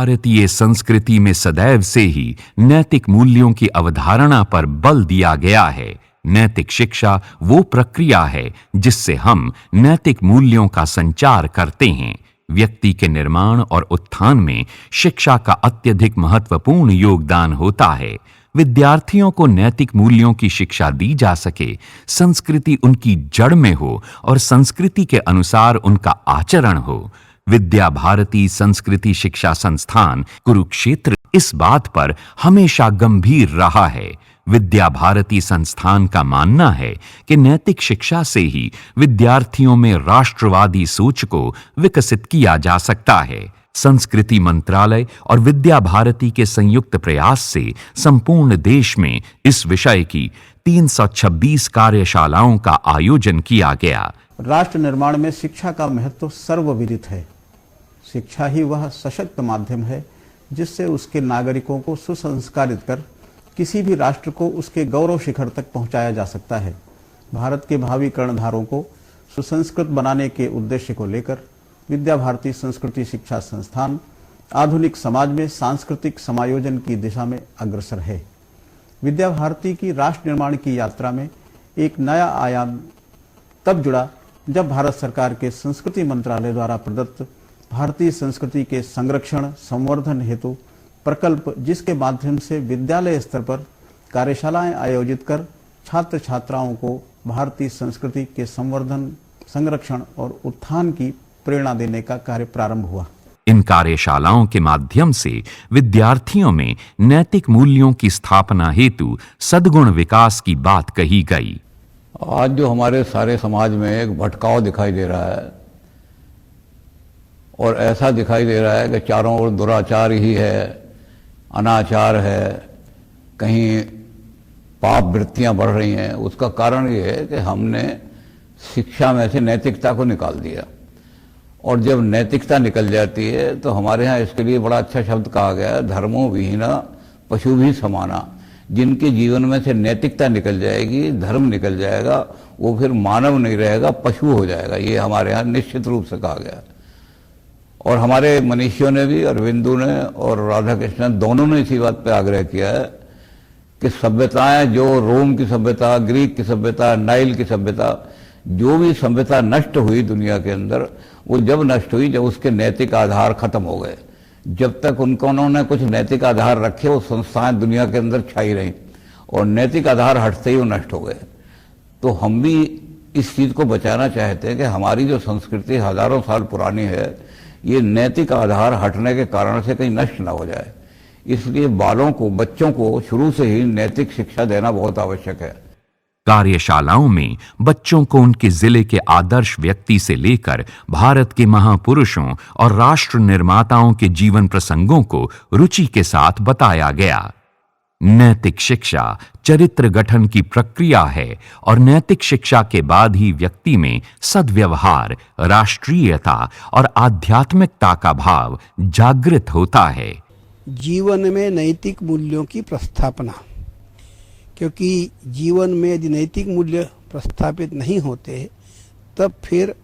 भारतीय संस्कृति में सदैव से ही नैतिक मूल्यों की अवधारणा पर बल दिया गया है। नैतिक शिक्षा वो प्रक्रिया है जिससे हम नैतिक मूल्यों का संचार करते हैं। व्यक्ति के निर्माण और उत्थान में शिक्षा का अत्यधिक महत्वपूर्ण योगदान होता है। विद्यार्थियों को नैतिक मूल्यों की शिक्षा दी जा सके, संस्कृति उनकी जड़ में हो और संस्कृति के अनुसार उनका आचरण हो। विद्या भारती संस्कृति शिक्षा संस्थान कुरुक्षेत्र इस बात पर हमेशा गंभीर रहा है। विद्या भारती संस्थान का मानना है कि नैतिक शिक्षा से ही विद्यार्थियों में राष्ट्रवादी सोच को विकसित किया जा सकता है। संस्कृति मंत्रालय और विद्या भारती के संयुक्त प्रयास से संपूर्ण देश में इस विषय की 326 कार्यशालाओं का आयोजन किया गया। राष्ट्र निर्माण में शिक्षा का महत्व सर्वविदित है। शिक्षा ही वह सशक्त माध्यम है जिससे उसके नागरिकों को सुसंस्कारित कर किसी भी राष्ट्र को उसके गौरव शिखर तक पहुंचाया जा सकता है। भारत के भावी कर्णधारों को सुसंस्कृत बनाने के उद्देश्य को लेकर विद्या भारती संस्कृति शिक्षा संस्थान आधुनिक समाज में सांस्कृतिक समायोजन की दिशा में अग्रसर है। विद्या भारती की राष्ट्र निर्माण की यात्रा में एक नया आयाम तब जुड़ा जब भारत सरकार के संस्कृति मंत्रालय द्वारा प्रदत्त भारतीय संस्कृति के संरक्षण संवर्धन हेतु प्रकल्प, जिसके माध्यम से विद्यालय स्तर पर कार्यशालाएं आयोजित कर छात्र छात्राओं को भारतीय संस्कृति के संवर्धन, संरक्षण और उत्थान की प्रेरणा देने का कार्य प्रारंभ हुआ। इन कार्यशालाओं के माध्यम से विद्यार्थियों में नैतिक मूल्यों की स्थापना हेतु सद्गुण विकास की बात कही गई। आज जो हमारे सारे समाज में एक भटकाव दिखाई दे रहा है और ऐसा दिखाई दे रहा है कि चारों ओर दुराचार ही है, अनाचार है, कहीं पाप वृत्तियां बढ़ रही हैं, उसका कारण ये है कि हमने शिक्षा में से नैतिकता को निकाल दिया। और जब नैतिकता निकल जाती है तो हमारे यहाँ इसके लिए बड़ा अच्छा शब्द कहा गया है, धर्मो विहीना पशु भी समाना। जिनके जीवन में से नैतिकता निकल जाएगी, धर्म निकल जाएगा, वो फिर मानव नहीं रहेगा, पशु हो जाएगा। ये हमारे यहाँ निश्चित रूप से कहा गया। और हमारे मनीषियों ने भी, अरविंदो ने और राधा कृष्णन दोनों ने इसी बात पे आग्रह किया है कि सभ्यताएं, जो रोम की सभ्यता, ग्रीक की सभ्यता, नाइल की सभ्यता, जो भी सभ्यता नष्ट हुई दुनिया के अंदर, वो जब नष्ट हुई जब उसके नैतिक आधार खत्म हो गए। जब तक उन्होंने कुछ नैतिक आधार रखे, वो संस्थाएं दुनिया के अंदर छाई रहीं, और नैतिक आधार हटते ही वो नष्ट हो गए। तो हम भी इस चीज को बचाना चाहते हैं कि हमारी जो संस्कृति हजारों साल पुरानी है, ये नैतिक आधार हटने के कारण से कहीं नष्ट ना हो जाए। इसलिए बालों को, बच्चों को शुरू से ही नैतिक शिक्षा देना बहुत आवश्यक है। कार्यशालाओं में बच्चों को उनके जिले के आदर्श व्यक्ति से लेकर भारत के महापुरुषों और राष्ट्र निर्माताओं के जीवन प्रसंगों को रुचि के साथ बताया गया। नैतिक शिक्षा चरित्र गठन की प्रक्रिया है और नैतिक शिक्षा के बाद ही व्यक्ति में सद्व्यवहार, राष्ट्रीयता और आध्यात्मिकता का भाव जागृत होता है। जीवन में नैतिक मूल्यों की प्रस्थापना, क्योंकि जीवन में यदि नैतिक मूल्य प्रस्थापित नहीं होते तब फिर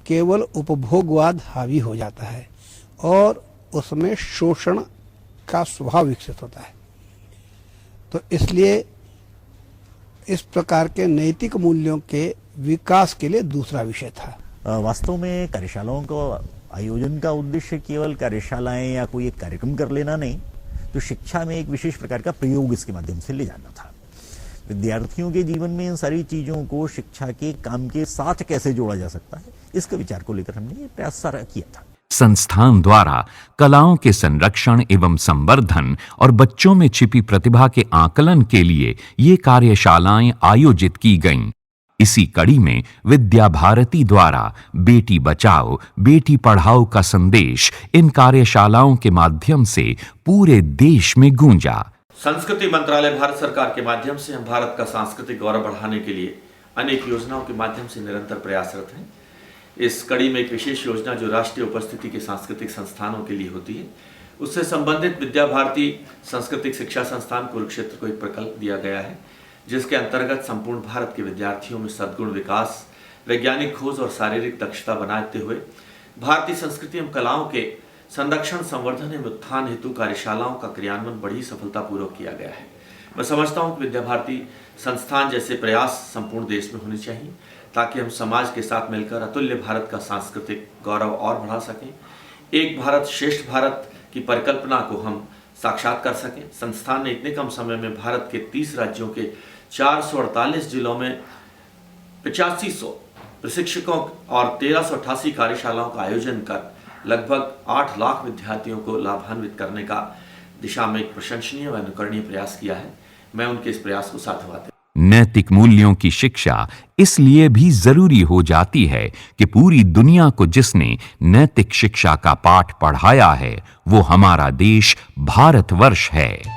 केवल उपभोगवाद हावी हो जाता है और उसमें शोषण का स्वभाव विकसित होता है। तो इसलिए इस प्रकार के नैतिक मूल्यों के विकास के लिए दूसरा विषय था। वास्तव में कार्यशालाओं का आयोजन का उद्देश्य केवल कार्यशालाएं या कोई एक कार्यक्रम कर लेना नहीं, तो शिक्षा में एक विशेष प्रकार का प्रयोग इसके माध्यम से ले जाना था। विद्यार्थियों के जीवन में इन सारी चीजों को शिक्षा के काम के साथ कैसे जोड़ा जा सकता है, इसके विचार को लेकर हमने ये प्रयास सारा किया था। संस्थान द्वारा कलाओं के संरक्षण एवं संवर्धन और बच्चों में छिपी प्रतिभा के आकलन के लिए ये कार्यशालाएं आयोजित की गईं। इसी कड़ी में विद्या भारती द्वारा बेटी बचाओ बेटी पढ़ाओ का संदेश इन कार्यशालाओं के माध्यम से पूरे देश में गूंजा। संस्कृति मंत्रालय भारत सरकार के माध्यम से हम भारत का सांस्कृतिक गौरव बढ़ाने के लिए अनेक योजनाओं के माध्यम से निरंतर प्रयासरत हैं। इस कड़ी में एक विशेष योजना जो राष्ट्रीय उपस्थिति के सांस्कृतिक संस्थानों के लिए होती है, उससे संबंधित विद्या भारती सांस्कृतिक शिक्षा संस्थान कुरुक्षेत्र को एक प्रकल्प दिया गया है, जिसके अंतर्गत संपूर्ण भारत के विद्यार्थियों में सद्गुण विकास, वैज्ञानिक खोज और शारीरिक दक्षता बनाते हुए भारतीय संस्कृति एवं कलाओं के संरक्षण, संवर्धन एवं उत्थान हेतु कार्यशालाओं का क्रियान्वयन बड़ी सफलतापूर्वक किया गया है। मैं समझता हूं कि विद्या भारती संस्थान जैसे प्रयास संपूर्ण देश में होने चाहिए ताकि हम समाज के साथ मिलकर अतुल्य भारत का सांस्कृतिक गौरव और बढ़ा सकें। एक भारत श्रेष्ठ भारत की परिकल्पना को हम साक्षात कर सकें। संस्थान ने इतने कम समय में भारत के 30 राज्यों के 448 जिलों में 8500 प्रशिक्षकों और 1388 कार्यशालाओं का आयोजन कर लगभग 8 लाख विद्यार्थियों को लाभान्वित करने का दिशा में एक प्रशंसनीय व अनुकरणीय प्रयास किया है। मैं उनके इस प्रयास को साधुवाद देता हूं। नैतिक मूल्यों की शिक्षा इसलिए भी जरूरी हो जाती है कि पूरी दुनिया को जिसने नैतिक शिक्षा का पाठ पढ़ाया है वो हमारा देश भारतवर्ष है।